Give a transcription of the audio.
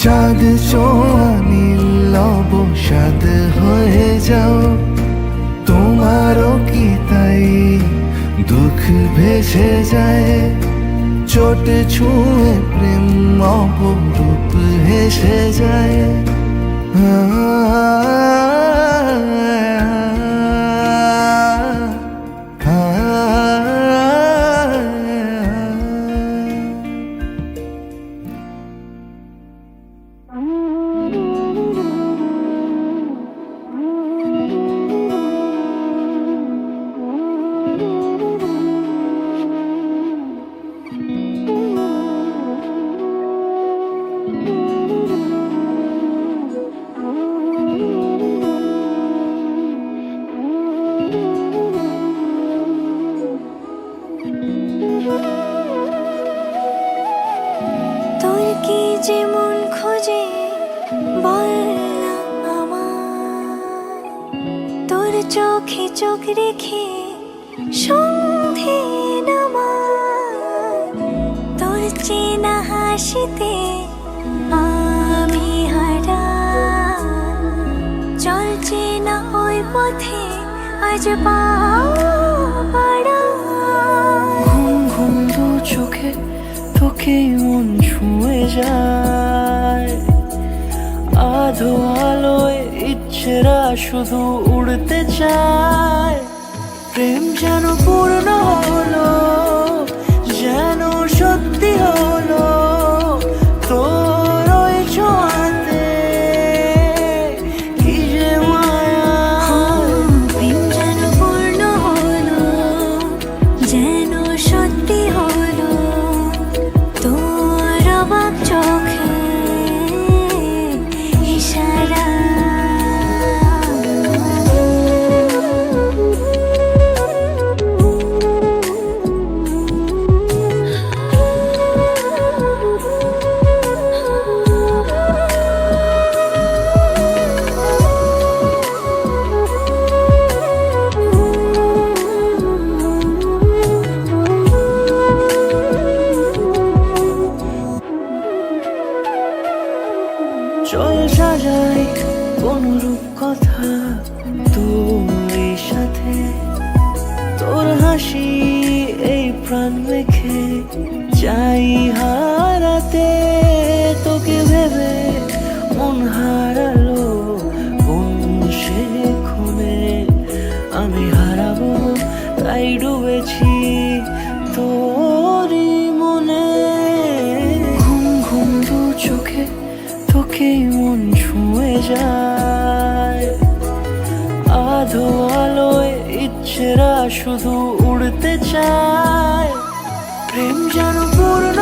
চাঁদ ছোঁয়া নীল অবসাদ হয়ে যাও, তোমারও কি তাই দুঃখ ভেসে যায়? চোট ছুঁয়ে প্রেম অপরূপ হেসে যায়। তোর কি যেমন খোঁজে বল না আমায়, তোর চোখে চোখ রেখে সন্ধে নামায়। তোর চেনা হাসিতে আমি হারাই, চল চেনা ওই পথে আজ পা বাড়াই। ঘুম ঘুম দু চোখে তোকেই মন ছুঁয়ে যায়, আধো আলোয় ইচ্ছেরা শুধু উড়তে চায়। প্রেম যেন পূর্ণ হলো, যেন সত্যি হলো তোর ওই ছোঁয়াতে, কি যে মায়া। প্রেম যেন পূর্ণ হলো, যেন সত্যি হলো তোর অবাক চোখে ইশারা। চল সাজাই অনুরূপ কথা তোর সাথে, তোর হাসি এই প্রাণ মেখে চাই হারাতে। তোকে ভেবে মন হারালো কোন সে ক্ষণে, আমি হারাবো তাই ডুবেছি তোরই মনে। ঘুম ঘুম দু চোখে তোকেই মন ছুঁয়ে যায়, আধো আলোয় ইচ্ছেরা শুধু উড়তে চায়। প্রেম যেন পূর্ণ